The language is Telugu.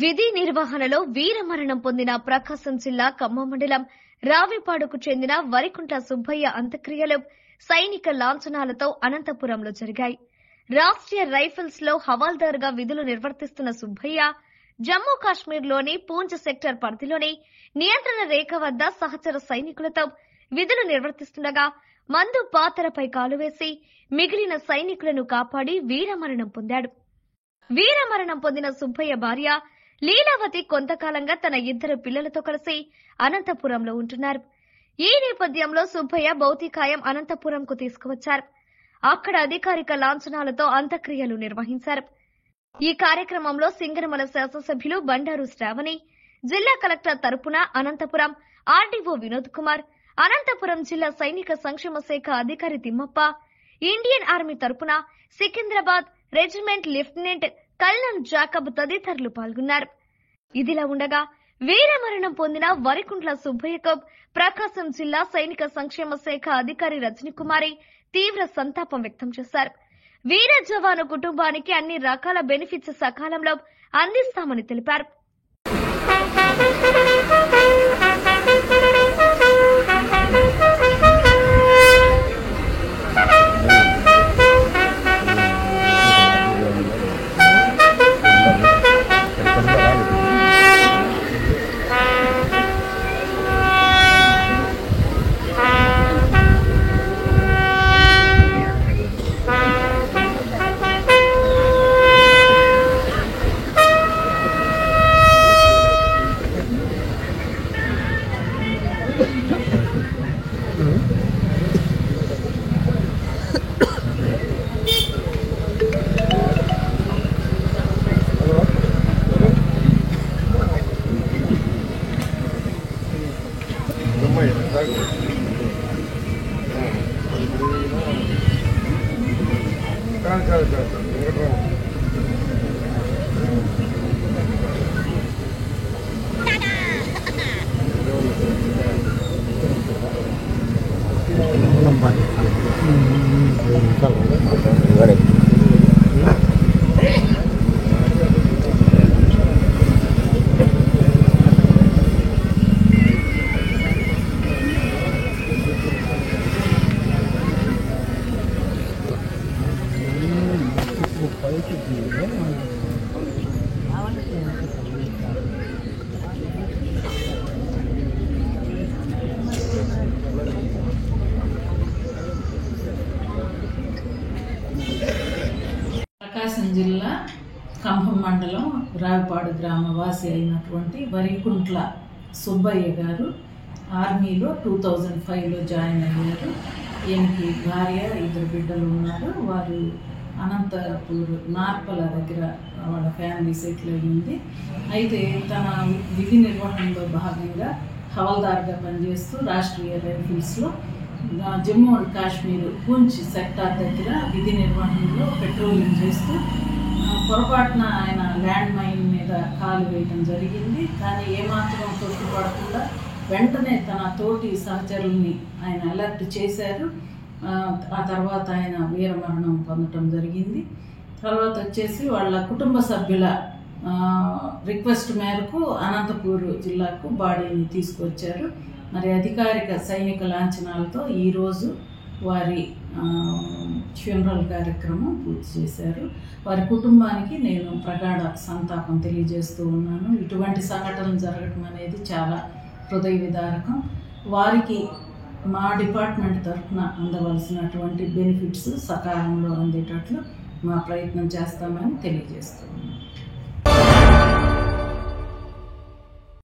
విధి నిర్వహణలో వీరమరణం పొందిన ప్రకాశం జిల్లా ఖమ్మం మండలం రావిపాడుకు చెందిన వరికుంట్ల సుబ్బయ్య అంత్యక్రియలు సైనిక లాంఛనాలతో అనంతపురంలో జరిగాయి. రాష్ట్రీయ రైఫిల్స్ లో హవాల్దార్గా విధులు నిర్వర్తిస్తున్న సుబ్బయ్య జమ్మూ కాశ్మీర్లోని పూంచ్ సెక్టర్ పరిధిలోని నియంత్రణ రేఖ వద్ద సహచర సైనికులతో విధులు నిర్వర్తిస్తుండగా మందు పాతరపై కాలువేసి మిగిలిన సైనికులను కాపాడి వీరమరణం పొందాడు. వీరమరణం పొందిన సుబ్బయ్య భార్య లీలావతి కొంతకాలంగా తన 2 పిల్లలతో కలిసి అనంతపురంలో ఉంటున్నారు. ఈ నేపథ్యంలో సుబ్బయ్య భౌతికాయం అనంతపురంకు తీసుకువచ్చారు. అక్కడ అధికారిక లాంఛనాలతో అంత్యక్రియలు నిర్వహించారు. ఈ కార్యక్రమంలో సింగనమల శాసనసభ్యులు బండారు శ్రావణి, జిల్లా కలెక్టర్ తరపున అనంతపురం ఆర్డీఓ వినోద్ కుమార్, అనంతపురం జిల్లా సైనిక సంక్షేమ శాఖ అధికారి తిమ్మప్ప, ఇండియన్ ఆర్మీ తరపున Secunderabad regiment lieutenant colonel Jacob తదితరులు పాల్గొన్నారు. ఇదిలా ఉండగా వీరమరణం పొందిన వరికుంట్ల సుబ్బయ్యకు ప్రకాశం జిల్లా సైనిక సంక్షేమ శాఖ అధికారి రజనీకుమారి తీవ్ర సంతాపం వ్యక్తం చేశారు. వీర జవాను కుటుంబానికి అన్ని రకాల బెనిఫిట్స్ సకాలంలో అందిస్తామని తెలిపారు. ప్రకాశం జిల్లా ఖమ్మం మండలం రావిపాడు గ్రామ వాసి అయినటువంటి వరికుంట్ల సుబ్బయ్య గారు ఆర్మీలో 2005లో జాయిన్ అయ్యారు. ఈయనకి భార్య 2 బిడ్డలు ఉన్నారు. వారు అనంతపూర్ నార్పల దగ్గర వాళ్ళ ఫ్యామిలీ సెటిల్ అయ్యింది. అయితే తన విధి నిర్వహణలో భాగంగా హవాల్దార్గా పనిచేస్తూ రాష్ట్రీయ రైఫిల్స్లో జమ్మూ అండ్ కాశ్మీర్ పూంచ్ సెక్టార్ దగ్గర విధి నిర్వహణలో పెట్రోలింగ్ చేస్తూ పొరపాటున ఆయన ల్యాండ్ మైన్ మీద కాలు వేయటం జరిగింది. కానీ ఏమాత్రం తొట్టుపడకుండా వెంటనే తన తోటి సహచరుల్ని ఆయన అలర్ట్ చేశారు. ఆ తర్వాత ఆయన వీరమరణం పొందటం జరిగింది. తర్వాత వచ్చేసి వాళ్ళ కుటుంబ సభ్యుల రిక్వెస్ట్ మేరకు అనంతపూర్ జిల్లాకు బాడీని తీసుకొచ్చారు. మరి అధికారిక సైనిక లాంఛనాలతో ఈరోజు వారి ఫ్యూనరల్ కార్యక్రమం పూర్తి చేశారు. వారి కుటుంబానికి నేను ప్రగాఢ సంతాపం తెలియజేస్తూ ఉన్నాను. ఇటువంటి సంఘటనలు జరగటం అనేది చాలా హృదయ విదారకం. వారికి మా డిపార్ట్మెంట్ తరఫున అందవలసినటువంటి బెనిఫిట్స్ సకాలంలో అందేటట్లు మా ప్రయత్నం చేస్తామని తెలియజేస్తున్నాను.